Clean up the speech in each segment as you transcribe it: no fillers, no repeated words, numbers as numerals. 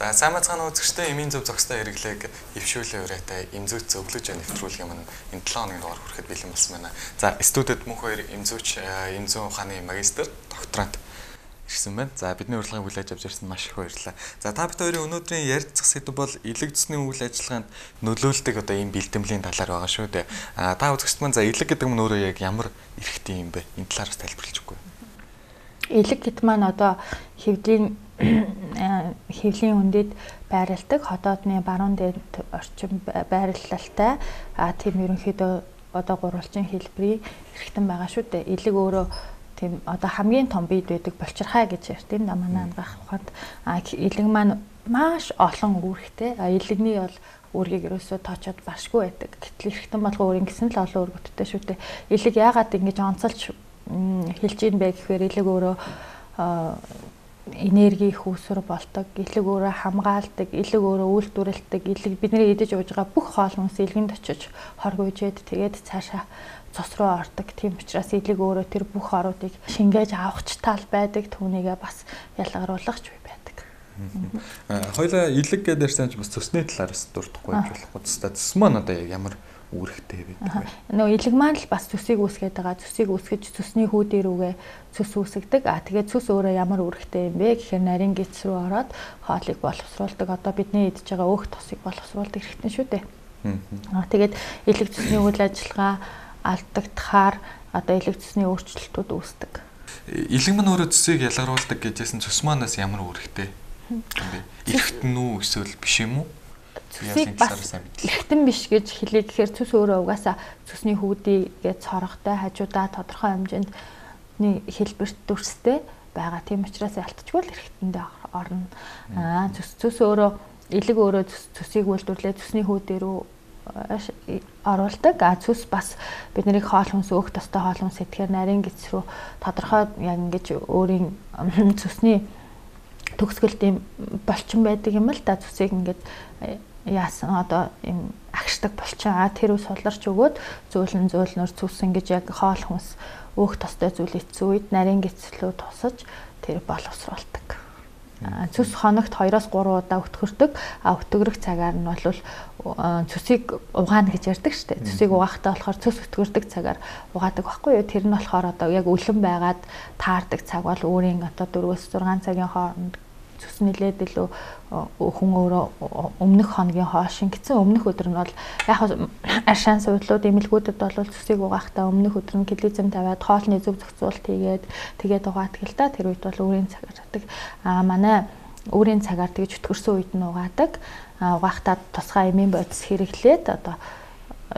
За сайн бацхан үзэгчтэй эмийн зөв зохистой хэрэглээг эвшүүлээ ураатай эмзүүч зөвлөж нэвтрүүлэг юм энэ 7 хоногийн дугаар хүрэхэд бэлэн болсон байна. За студид мөнх хоёр эмзүүч эмзүү ухааны магистр докторант ирсэн байна. За бидний урилгыг хүлээж авч ирсэн маш их баярлалаа. За та бид хоёрын өнөөдрийн ярилцах сэдв бол элэг зүсний үйл ажиллагаанд нөлөөлдөг одоо ийм бэлтгэмлийн талаар байгаа шүү дээ. Та үзэгчд маань за элэг гэдэг нь өөрөө яг ямар эрхтэй юм бэ? Энэ талаараас тайлбарлаж өггүй. Элэг гэд маань одоо хэвлийн үндэд байрладаг хотоодны баруун дээд орчин байрлалтай тийм ерөнхийдөө одоо гурвалжин хэлбэрийн эрхтэн байгаа шүү дээ. Элэг өөрөө тийм одоо хамгийн том биед байдаг булчирхай гэж ярьдаг юм да манай ангах ухаанд. Элэг маань маш олон үүрэгтэй. Элэгний бол үүргийг ерөөсөө тоочод баршгүй байдаг. Гэтэл эрхтэн болго өөрийн гэсэн л олон үүрэгтэй шүү дээ. Элэг яагаад ингэж онцолж хэлж ийн бэ гэхээр элэг өөрөө энерги их үүсвэр болдог, элэг өөрөө хамгаалдаг, элэг өөрөө үйлдвэрлэдэг, элэг бидний идэж ууж байгаа бүх хоол хүнс элгэнд очиж хоргойжээд тэгээд цаашаа цус руу ордог. Тийм учраас элэг өөрөө тэр бүх оруудыг шингээж авахч тал байдаг, түүнийгээ бас ялгаруулагч байдаг. Хоёлаа элэг гэдэг ярьсан чинь бас цусны талаараас дурдахгүй байж болохгүй. Цус маань одоо ямар үүрэгтэй байдаг вэ? Нөгөө элэг маань л бас цусыг үүсгээд байгаа. Цусыг үүсгэж цусны хүүдээ рүүгээ цус үүсгдэг. Тэгээд цус өөрөө ямар үүрэгтэй юм бэ гэхээр нарийн гидс рүү ороод хоолыг боловсруулдаг. Одоо бидний идж байгаа өөх тосыг боловсруулдаг хэрэгтэй шүү дээ. Тэгээд элэг цусны үйл ажиллагаа алдагдахаар одоо элэг цусны өөрчлөлтүүд үүсдэг. Элэг маань өөрөө цусыг ялгаруулдаг гэжсэн цус маанаас ямар үүрэгтэй юм бэ? Эрхтэн үү эсвэл биш юм уу? Цусыг бас эрхтэн биш гэж хэлээ гэхээр цус өөрөө угаасаа цусны хүүдийгээ цорготой хажуудаа тодорхой хэмжээнд хэлбэрт дүрстэй байгаа. Тийм учраас ялтчгүй л эрхтэндээ орно. Цус өөрөө элэг өөрөө цусыг үйлдвэрлээ цусны хүүдээ рүү оруулдаг. Цус бас биднийг хоол хүнс өөх тостой хоол хүнс идэхээр нарийн гидс рүү тодорхой яг ингэж өөрийн цусны төгсгөлт юм болчин байдаг юм л да. Цусыг ингэж яасан одоо юм агшдаг булчин тэр үс суларч өгөөд зөөлнөр цус ингэж яг хоол хүнс өөх тостой зүйл эцсэн үед нарийн гидслүү тусаж тэр боловсруулдаг. Цус хоногт 2-3 удаа өтгөрдөг. Өтгөрөх цагаар нь бол цусыг угаана гэж ярьдаг шүү дээ. Цусыг угаахтаа болохоор цус өтгөрдөг цагаар угаадаг байхгүй юу? Тэр нь болохоор одоо яг өлөн байгаад таардаг цаг бол өөрийн одоо 4-6 цагийн хооронд цус нэлээд илүү хүн өөрөө өмнөх хоногийн хоол шингэсэн. Өмнөх өдөр нь бол яг аршаан суудлууд эмэлгүүдэд бол цусыг угаахтаа өмнөх өдөр нь клизм тавиад хоолны зөв зохицуулт тэгээд угаадаг л да. Тэр үед бол өөрийн цагаар татдаг. Манай өөрийн цагаар тэгж өтгөрсөн үед нь угаадаг. Угаахтаа тусгай эмийн бодис хэрэглээд одоо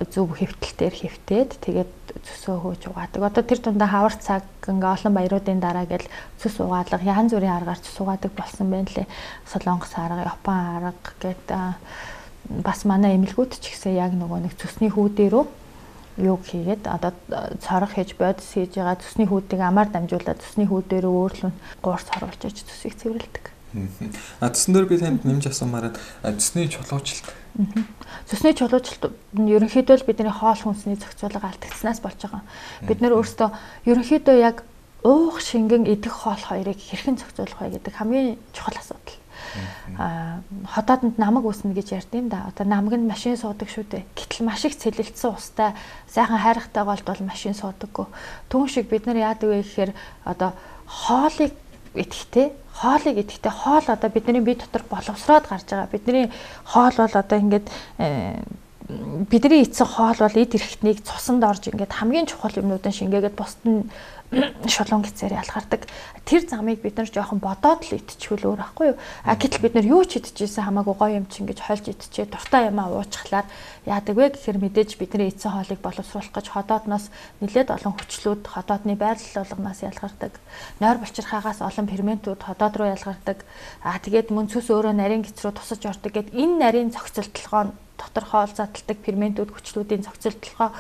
зөв хэвтэлтээр хэвтээд тэгээд цусөө хөөж угаадаг. Одоо тэр дундаа хавар цаг ингээ олон баяруудын дараа гэл цус угаалга янз бүрийн аргаар цус угаадаг болсон байна лээ. Солонгос арга, Япон арга гэдэг бас манай эмэлгүүд ч гэсэн яг нөгөө нэг цусны хүүдээ рүү юу хийгээд одоо цорох хийж бодис хийж байгаа цусны хүүдийг амаар дамжуулаад цусны хүүдээ рүү өөрлөн гуурс оруулж иж цусыг цэвэрлэдэг. Цусны дээр би танд нэмж асуумаар цусны чулуучлалт. Цусны чулуучлалт нь ерөнхийдөө л бидний хоол хүнсний зохицуулга алдагдсанаас болж байгаа. Бид нэр өөрсдөө ерөнхийдөө яг уух шингэн идэх хоол хоёрыг хэрхэн зохицуулах вэ гэдэг хамгийн чухал асуудал. Хотоодонд намаг үүснэ гэж ярьдیں۔ Да. Одоо намаг нь машин суудаг шүү дээ. Гэтэл маш их цэлэлтсэн устай сайхан хайрхтай голд бол машин суудаггүй. Түүн шиг бид нар яадаг вэ гэхээр одоо хоолыг идэхтэй хоол одоо бидний бие дотор боловсроод гарч байгаа. Бидний хоол бол одоо ингээд бидний эцэг хоол бол эд эрхтнийг цусанд орж ингээд хамгийн чухал юмнуудын шингээгээд бусд нь шулуун гэцээр ялгардаг. Тэр замыг бид нар жоохон бодоод л идчихвэл өөр ахгүй юу. Гэтэл бид нар юу ч идчихсэн хамаагүй гоё юм чинь гэж хольж идчихээ дуртай юмаа уучхлаар яадаг вэ гэхээр мэдээж бидний эцэг хоолыг боловсруулах гэж хотоодноос нэлээд олон хүчлүүд хотоодны байрлал болгоноос ялгардаг. Нойр булчирхаагаас олон ферментүүд хотоод руу ялгардаг. Тэгээд мөн цус өөрөө нарийн гидс рүү тусаж ордог. Гэт энэ нарийн зохицолтолгоо дотор хоол задалдаг ферментүүд хүчлүүдийн зохицолтолгоо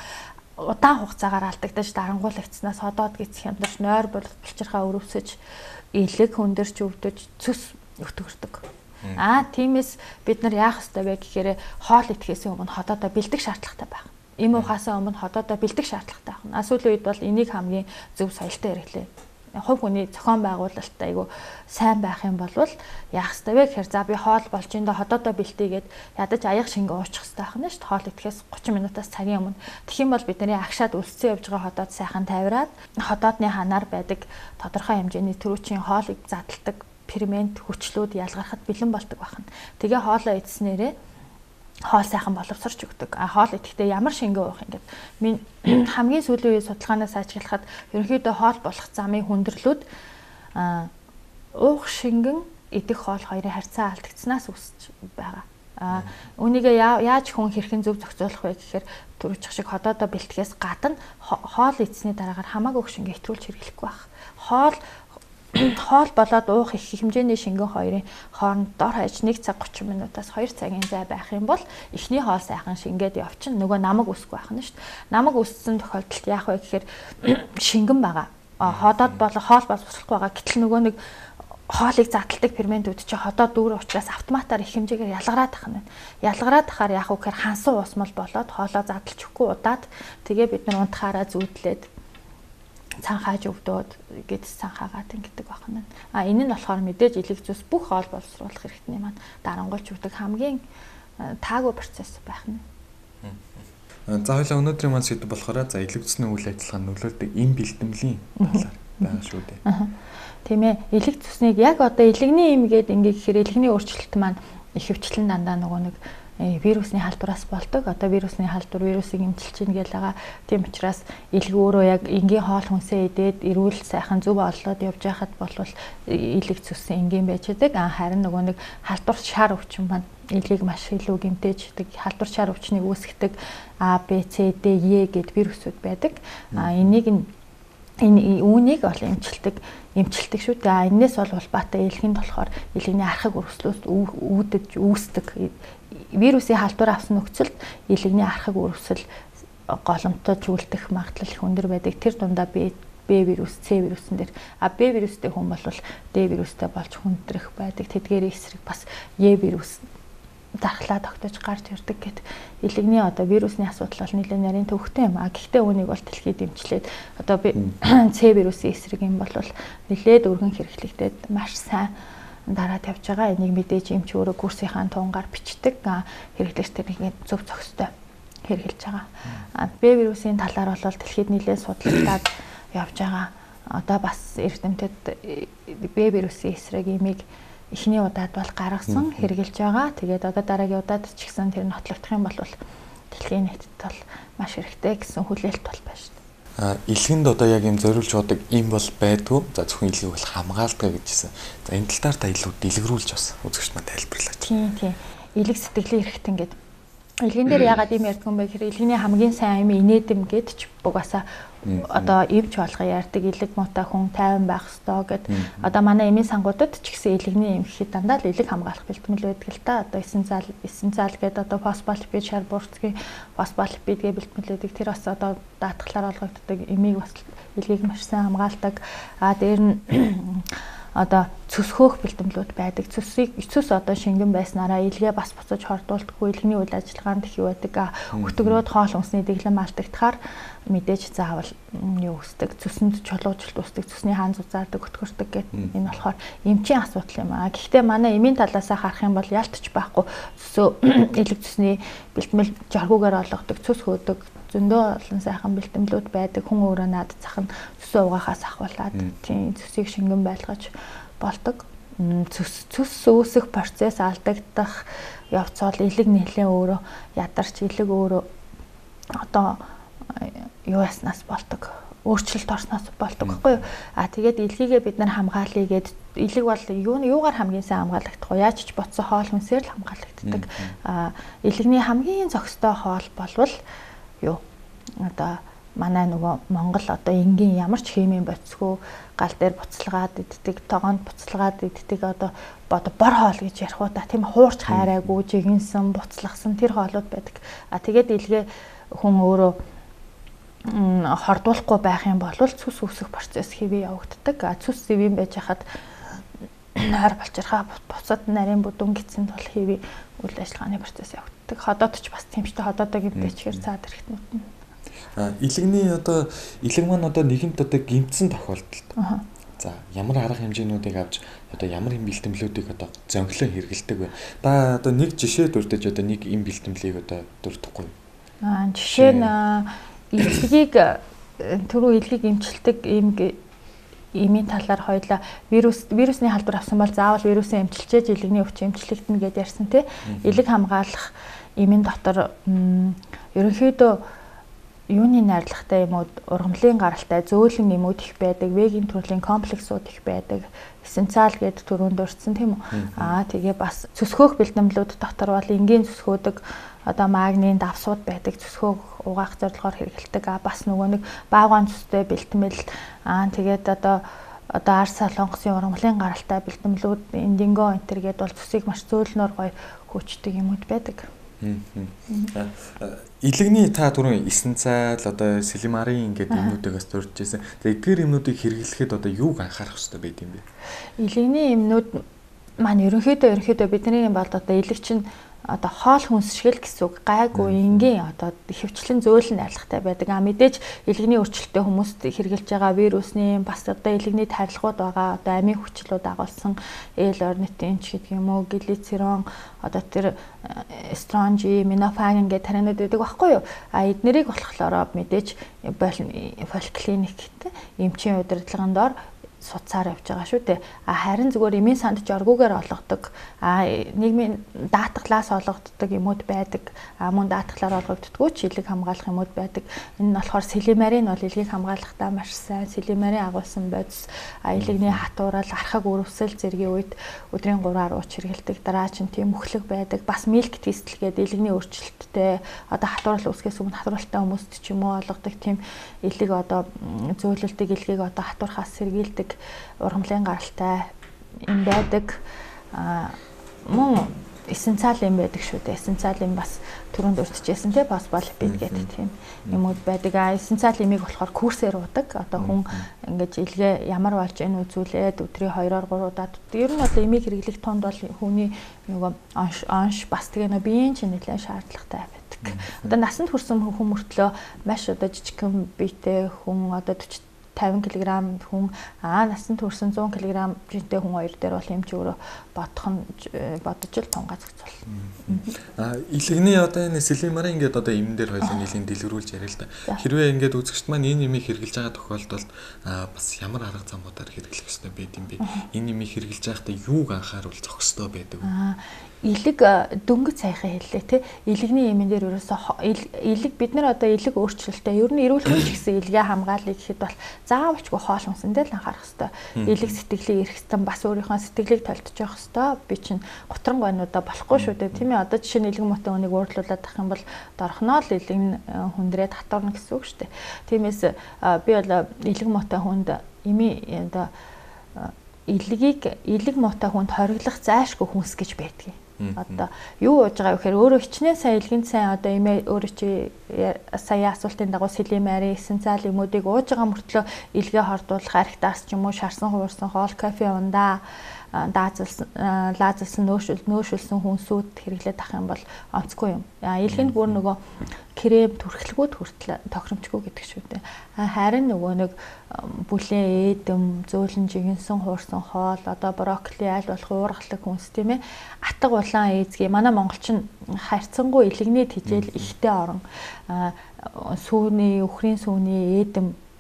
удаан хугацаагаар алдагдаж дарангуулагдсанаас хотоод гисэх хямдарч нойр булчирхаа өрөвсөж элэг хүндэрч өвдөж цус өтгөрдөг. Тиймээс бид нар яах ёстой вэ гэхээр хоол идэхээс өмнө хотоодоо бэлдэх шаардлагатай байх. Им уухаас өмнө хотоодоо бэлдэх шаардлагатай байна. Сүүлийн үед бол энийг хамгийн зөв соёлтой хэрэглээ хувь хүний зохион байгуулалттай айгу сайн байх юм бол яах ёстой вэ гэхээр за би хоол болж энэ ходоодоо бэлтээгээд ядаж аяг шингээ уучих ёстой байна шүү дээ. Хоол идэхээс 30 минутаас цагийн өмнө. Тэгэх юм бол бидний агшаад өлссөн явж байгаа ходоод сайхан тавираад ходоодны ханаар байдаг тодорхой хэмжээний төрүүчийн хоолыг задалдаг фермент хүчлүүд ялгархад бэлэн болдог байна. Тэгээ хоолоо идснээрээ хоол сайхан боловсрч өгдөг. Хоол идэхдээ ямар шингээ уух юм гээд хамгийн сүүлийн үеийн судалгаанаас ажиглахад ерөнхийдөө хоол болох замын хүндрэлүүд уух шингэн идэх хоол хоёрын харьцаа алдагдсанаас үүсэж байгаа. Үүнийгээ яаж хүн хэрхэн зөв зохицуулах вэ гэхээр түрүүчих шиг ходоодоо бэлтгэхээс гадна хоол идсний дараагаар хамаагүй уух шингээ хэтрүүлж хэрэглэхгүй байх. Хоол болоод уух их хэмжээний шингэн хоёрын хооронд дор хаяж 1 цаг 30 минутаас 2 цагийн зай байх юм бол эхний хоол сайхан шингээд явчихна. Нөгөө намаг үсэхгүй байх нь шүү дээ. Намаг үссэн тохиолдолд яах вэ гэхээр шингэн байгаа. Ходоод хоол боловсруулахгүй байгаа. Гэтэл нөгөө нэг хоолыг задалдаг ферментүүд чи ходоод дүүр учраас автоматар их хэмжээгээр ялгараад тахна. Ялгараад тахаар яах вэ гэхээр хансан уусмал болоод хоолоо задалж өгөхгүй удаад тэгээ бид нар унтахаараа зүүдлээд цанхааж өвдөөд гэдс цанхаагаад ингэдэг байна. Энэ нь болохоор мэдээж элэг зүс бүх хоол боловсруулах хэрэгтний маань дарангуйч өгдөг хамгийн таагүй процесс байх нь. За хоёлаа өнөөдрийн маань сэдв болохоор за элэг зүсний үйл ажиллагаанд нөлөөлдөг эм бэлтгэмлийн талаар байгаа шүү дээ. Тийм ээ. Элэг зүснийг яг одоо элэгний эм гээд ингээ гэхээр элэгний өөрчлөлт маань их хвчлэн дандаа нөгөө нэг вирусны халдвараас болдог. Одоо вирусны халдвар вирусыг эмчилж ийн гэж байгаа. Тийм учраас элэг өөрөө яг энгийн хоол хүнсээ идээд эрүүл сайхан зөв олоод явж байхад болвол элэг зүссэн энгийн байж байгаа. Харин нөгөө нэг халдвар шар өвчин маань элийг маш илүү гэмтээждэг. Халдвар шар өвчнийг үүсгэдэг А, Б, С, Д, Е гэд вирусууд байдаг. Үүнийг бол эмчилдэг шүү дээ. Энээс бол улбаатай элхэнд болохоор элэгний архаг өрсөлдөөс үүсдэг. Вирусын халдвар авсан нөхцөлд элэгний архаг өрсөл голомтож үлдэх магадлал их өндөр байдаг. Тэр дундаа Б вирус, С вирусын дээр Б вирустэй хүн бол Д вирустэй болж хүндрэх байдаг. Тэдгээрийн эсрэг бас Е вирус дархлаа тогтож гарч ирдэг гэд элэгний одоо вирусны асуудал бол нэлээд нарийн төвхтэй юм. Гэхдээ үүнийг бол дэлхийд дэмжлээд одоо С вирусын эсрэг юм бол нэлээд өргөн хэрэглэгдээд маш сайн дараад явж байгаа. Энийг мэдээж эмч өөрөө курсынхаа туунгаар бичдэг. Хэрэглэгчдийн зөв зохистой хэрэгжилж байгаа. Б вирусын талаар бол дэлхийд нэлээд судалгадаад явж байгаа. Одоо бас эрдэмтэд Б вирусын эсрэг эмийг эхний удаад бол гаргасан хэрэгжилж байгаа. Тэгээд одоо дараагийн удаад ч гэсэн тэр нотлогдох юм бол дэлхийн нийтэд бол маш хэрэгтэй гэсэн хүлээлт бол байна шүү дээ. Илгэнд одоо яг юм зориулж бодог юм бол байдгүй. За зөвхөн илгийг бол хамгаалдаг гэжсэн. За энэ тал дээр та илүү дэлгэрүүлж бас үзэгч маань тайлбарлаач. Тийм. Илэг сэтгэлийн эрхтэн гэдэг. Илгэн дээр яагаад юм ярьдаг юм бэ гэхээр илгэний хамгийн сайн юм инээдэм гэд ч угаасаа одоо эвч болгоо ярьдаг илэг муутай хүн тайван байх ёстой гэд одоо манай эмийн сангуудад ч гэсэн илэгний эм гэхэд дандаа л илэг хамгаалах бэлтгэл байдаг л та. Одоо 9 цаал гэдэг одоо фосфолипид шар буурцгийн фосфолипид гэ бэлтгэл байдаг. Тэр бас одоо даатгалаар олгогддог эмийг бас илгийг маш сайн хамгаалдаг. Дээр нь одоо цөсхөөх бэлтгэлүүд байдаг. Цөс одоо шингэн байснараа илгээ бас буцаж хордуулдаггүй илгэний үйл ажиллагаанд их юу байдаг. Өтгөрөөд хоол хүнсний дэглэм алдагдахаар мэдээж заавал юу үүсдэг. Цөсөнд чулуужилт үүсдэг. Цөсний хаан зузаардаг, өтгөрдөг гэдэг энэ болохоор эмчийн асуудал юм аа. Гэхдээ манай эмийн талаасаа харах юм бол ялтч байхгүй. Илэг цөсний бэлтгэл жаргуугаар олгодог, цөс хөөдөг зөндөө олон сайхан бэлтгэлүүд байдаг. Хүн өөрөө наад зах нь цөсөө угаахаас ахуулаад тийм цөсийг шингэн байлгаж болдог. Цөс үүсэх процесс алдагдах явцол илэг нэлээ өөрөө ядарч илэг өөрөө одоо юу яснаас болдог. Өөрчлөлт орсноос болдог байхгүй юу? Тэгээд илгийгээ бид нар хамгаалъя гэд илэг бол юугаар хамгийн сайн хамгаалагдах вэ? Яаж ч ботсон хоол хүнсээр л хамгаалагддаг. Илэгний хамгийн зохистой хоол болвол юу одоо манай нөгөө Монгол одоо энгийн ямар ч химийн боцгүй гал дээр буцалгаад иддэг, тогоонд буцалгаад иддэг одоо бор хоол гэж ярих уу та тийм хуурч хайраагүй жигэнсэн буцлагсан тэр хоолууд байдаг. Тэгээд илгээ хүн өөрөө хордуулахгүй байх юм бол цус үүсэх процесс хэвээ явагддаг. Цус зэвэн байж хахад нойр болчихрахаа буцаад нарийн бүдүүн гисэнд бол хэвээ үйл ажиллагааны процесс явагддаг. Ходоод ч бас тийм ч ходоодоо гимтэйчгээр цаад ирэхтнүүд нь. Илэг маань одоо нэгэнт одоо гимтсэн тохиолдолд За ямар арга хэмжээнүүдийг авч одоо ямар юм бэлтгэлүүдийг одоо зөнгөлөн хэрэгэлдэг вэ? Та одоо нэг жишээ дурдж одоо нэг юм бэлтгэлийг одоо дурдахгүй юу? Жишээ нь илгийг түрүү илгийг эмчилдэг имийн талаар хоёлаа вирусны халдвар авсан бол заавал вирусын эмчилчээж илэгний өвчин эмчлэгдэнэ гэдээ ярьсан тий. Илэг хамгаалах имийн дотор ерөнхийдөө юуны найрлагатай юмуд ургамлын гаралтай зөөлөн юмуд их байдаг, вегийн төрлийн комплексууд их байдаг. Эссенциал гэдэг төрөнд дурдсан тийм үү? Тэгээ бас цөсгөөх бэлтгэлүүд дотор бол энгийн цөсгөөдөг одоо магнийн давсууд байдаг, цөсгөөг угаах зорилгоор хэрэгэлдэг. Бас нөгөө нэг баагаан цөстэй бэлтгэл тэгээд одоо ар солонгосын ургамлын гаралтай бэлтгэлүүд индинго энтер гэдэг бол цөсийг маш зөөлнөр гоё хөөчдөг юмуд байдаг. Илэгний та түрүүн эссенциал одоо силимарын ингээд юмнуудаас дурдж байсан. Тэгээ эдгээр юмнуудыг хэрэглэхэд одоо юуг анхаарах хэрэгтэй байд юм бэ? Илэгний юмнууд маань ерөнхийдөө бидний юм бол одоо илэг чинь одоо хоол хүнсшгэл гэсэн үг гайгүй энгийн одоо хөвчлэн зөөлөн найрлагатай байдаг. Мэдээж илэгний өөрчлөлтөд хүмүүст хэрглэж байгаа вирусны бас одоо илэгний тарилгууд байгаа одоо амийн хүчлүүд агуулсан L-орнитин ч гэдэг юм уу глицерон одоо тэр стронжи, минофагин гэдэг тарианууд байдаг байхгүй юу? Эднэрийг болохоор мэдээж поликлиникт эмчийн удирдлагын доор суцаар явж байгаа шүү дээ. Харин зүгээр эмийн санд жоргуугаар олгодог, нийгмийн даатгалаас олгогддог юмуд байдаг. Мөн даатгалаар олгогддоггүй ч илэг хамгаалах юмуд байдаг. Энэ нь болохоор силимарин бол илгийг хамгаалахдаа маш сайн. Силимарин агуулсан бодис илэгний хатуурал, архаг өрөвсөл зэргийн үед өдрийн 3-аар ууч хэрэгэлдэг. Дараа чинь тийм мөхлөг байдаг. Бас милк тестл гэдэг илэгний өөрчлөлттэй одоо хатуурал үүсгээс өмнө хатууралтай хүмүүст ч юм уу олгодог тийм илэг одоо зөөлөлтөг илгийг одоо хатуурхаас сэргийлдэг ургамлын гаралтай юм байдаг. Мөн эссенциал юм байдаг шүү дээ. Эссенциал юм бас түрүүнд урьдчилсан тий фосфолипид гэдэг тийм юмуд байдаг. Эссенциал имийг болохоор курсээр уудаг. Одоо хүн ингэж илгээ ямар болж энэ үзүүлээд өдрийн 2-3 удаад. Ер нь бол имийг хэрэглэх тунд бол хүний нөгөө онш бас тэгээ нөгөө биеийн чинь нэлээд шаардлагатай байдаг. Одоо насанд хүрсэн хүн мөртлөө маш одоо жижигхэн биетэй хүн одоо 50 кг хүн насанд хүрсэн 100 кг жинтэй хүн хоёр дээр бол эмч өөрөө бодож л тунгацгц бол. Илэгний одоо энэ силимарын ингээд одоо эмэн дээр хоёлын нэлийн дэлгэрүүлж яриа л да. Хэрвээ ингээд үзэгчд маань энэ эмийг хэрэглэж байгаа тохиолдолд бас ямар арга замуудаар хэрэглэх ёстой байд юм бэ? Энэ эмийг хэрэглэж байхдаа юуг анхааруул зохистой байдаг вэ? Илэг дөнгөж сайхан хэллээ тий. Илэгний эмэн дээр ерөөсөө илэг бид нар одоо илэг өөрчлөлтөө ер нь эрүүл хүч гэсэн илгээ хамгаалъя гэхэд бол заавалчгүй хоол хүнсэндээ л анхаарах хэрэгтэй. Илэг сэтгэлийн эрх стан бас өөрийнхөө сэтгэлийг толдож явах хэрэгтэй. Би чинь гутран гойнуудаа болохгүй шүү дээ. Тийм ээ одоо жишээ нь илэг мотой хүнийг уурлуулад авах юм бол дорхноо л илэг нь хүндрээд хатуурна гэсэн үг шүү дээ. Тиймээс би бол илэг мотой хүнд одоо илэг мотой хүнд хориглох зайшгүй хүнс гэж байдгийг. Одоо юу ууж байгаа вэ гэхээр өөрөө хичнээн сайн илгэнд сайн одоо эмээ өөрөө чи сая асуултын дагуу силимари эссенциал юмуудыг ууж байгаа мөртлөө илгээ хордуулах архитаас ч юм уу шарсан хуурсан хоол кофе ундаа лазалсан нөөшүүлсэн хүнсүүд хэрэглээд авах юм бол онцгүй юм. Илгэнд бүр нөгөө крем түрхлэгүүд хүртэл тохиромжгүй гэдэг шүү дээ. Харин нөгөө нэг бүлээн эдэм зөөлөн жигэнсэн хуурсан хоол одоо брокколи аль болох уургалаг хүнс тийм ээ. Атга улаан эзгий манай монголчин харьцангуй илэгний тижэл ихтэй орон сүүний өхрийн сүүний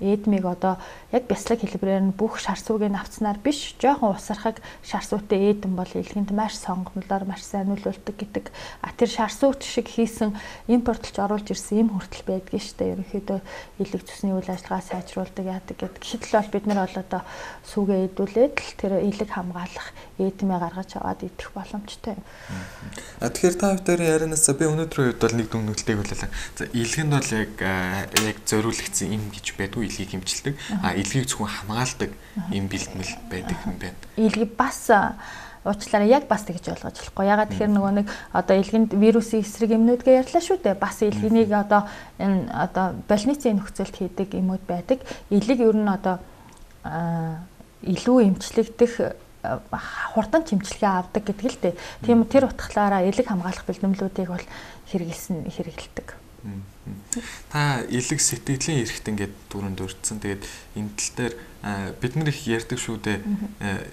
эдмиг одоо яг бяцлаг хэлбэрээр нь бүх шар сүүгийг авцснаар биш жоохон усархаг шар сүүтэй эдэм бол илгэнд маш сонгомлоор маш сайн нөлөөлдөг гэдэг. Тэр шар сүүт шиг хийсэн импортлж оруулж ирсэн юм хүртэл байдгийн штэ. Ерөнхийдөө илэг цусны үйл ажиллагаа сайжруулдаг яадаг гэдэг. Гэтэл бол бид нар бол одоо сүүгээ эдүүлээд л тэр илэг хамгаалах эдмээ гаргаж аваад идэх боломжтой юм. Тэгэхээр та бүхэн ярианаас би өнөөдрийн үед бол нэг дүгнэлтийг хүлээлээ. За илгэнд бол яг зориулагдсан юм гэж байдгүй илгийг хэмжилдэг. Илгийг зөвхөн хамгаалдаг юм бэлтгэл байдаг юм байна. Илгийг бас уучлаарай яг бас тэгж ойлгож болохгүй. Ягаад тэгэхээр нөгөө нэг одоо илгэнд вирусын эсрэг юмнуудгээ ярьлаа шүү дээ. Бас илгэнийг одоо энэ одоо больницын нөхцөлд хийдэг юмуд байдаг. Илэг ер нь одоо илүү эмчлэгдэх хурдан чимчилгээ авдаг гэдэг л дээ. Тийм тэр утгаараа илэг хамгаалах бэлтгэлүүдийг бол хэрэгэлдэг. Та элэг сэтгэлийн эрэхт ингээд дүүрэн дурдсан. Тэгээд энэ тал дээр бид нар их ярьдаг шүү дээ.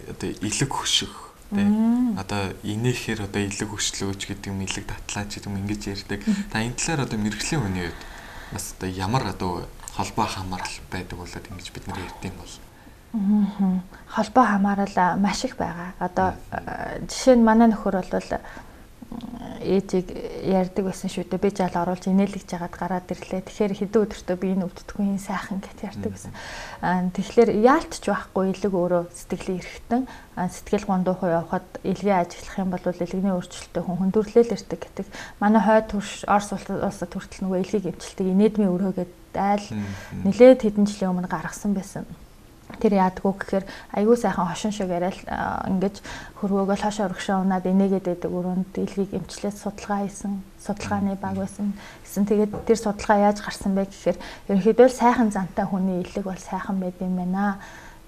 Одоо элэг хөших тий. Одоо инээхээр одоо элэг хөшлөөч гэдэг юм, элэг татлаач гэдэг юм ингэж ярьдаг. Та энэ талаар одоо мэрэгжлийн хүний үед бас одоо ямар одоо холбоо хамаарал байдаг болоод ингэж бид нар ярьд юм бол. Холбоо хамаарал маш их байгаа. Одоо жишээ нь манай нөхөр бол ээжийг ярьдаг байсан шүү дээ. Би жаал оруулж инээлгэж жагаад гараад ирлээ. Тэгэхээр хэдэн өдөртөө би энэ өвддөггүй энэ сайхан гэж ярьдаг байсан. Тэгэхээр яалтч байхгүй элэг өөрөө сэтгэлийн эрхтэн сэтгэл гондуухай явахад элгээ ажиглах юм бол элэгний өөрчлөлтөд хүн хүндрэлэл ирдэг гэдэг. Манай хойд Орос улсад хүртэл нөгөө элгийг эмчилдэг инэдмийн өрөөгээд айл нилээд хэдэн жилийн өмнө гаргасан байсан. Тэр яадгүй гэхээр айгүй сайхан хошин шиг яриад ингэж хөрвөөгөө хошоо өргөшөө унаад инээгээд байдаг өрөөнд элгийг эмчлээд судалгаа хийсэн. Судалгааны баг байсан гэсэн. Тэгээд тэр судалгаа яаж гарсан бэ гэхээр ерөнхийдөө сайхан зантай хүний элэг бол сайхан байд юм байна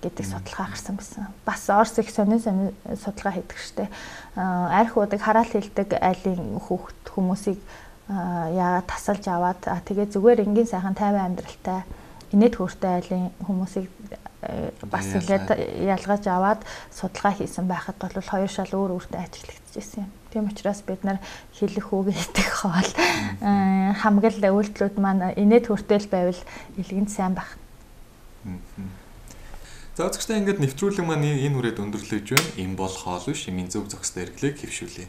гэдэг судалгаа гарсан байсан. Бас Орос их сонин судалгаа хийдэг штэ. Арх удаг хараал хилдэг айлын хүүхэд хүмүүсийг яагаад тасалж аваад тэгээд зүгээр энгийн сайхан тайван амьдралтай инээд хөөртэй айлын хүмүүсийг бас ингээд ялгаж аваад судалгаа хийсэн байхад бол хоёр шал өөр өөртөө ажиглагдчихсэн юм. Тийм учраас бид нар хэлэх үг гэдэг хоол хамгаал үйлдэлүүд маань инээд хүртэл байвал илгэнд сайн байх. За зөвхөн ингээд нэвтрүүлэг маань энэ хүрээд өндөрлөж байна. Им бол хоол биш, имийн зөв зохистой эрхлийг хэвшүүлье.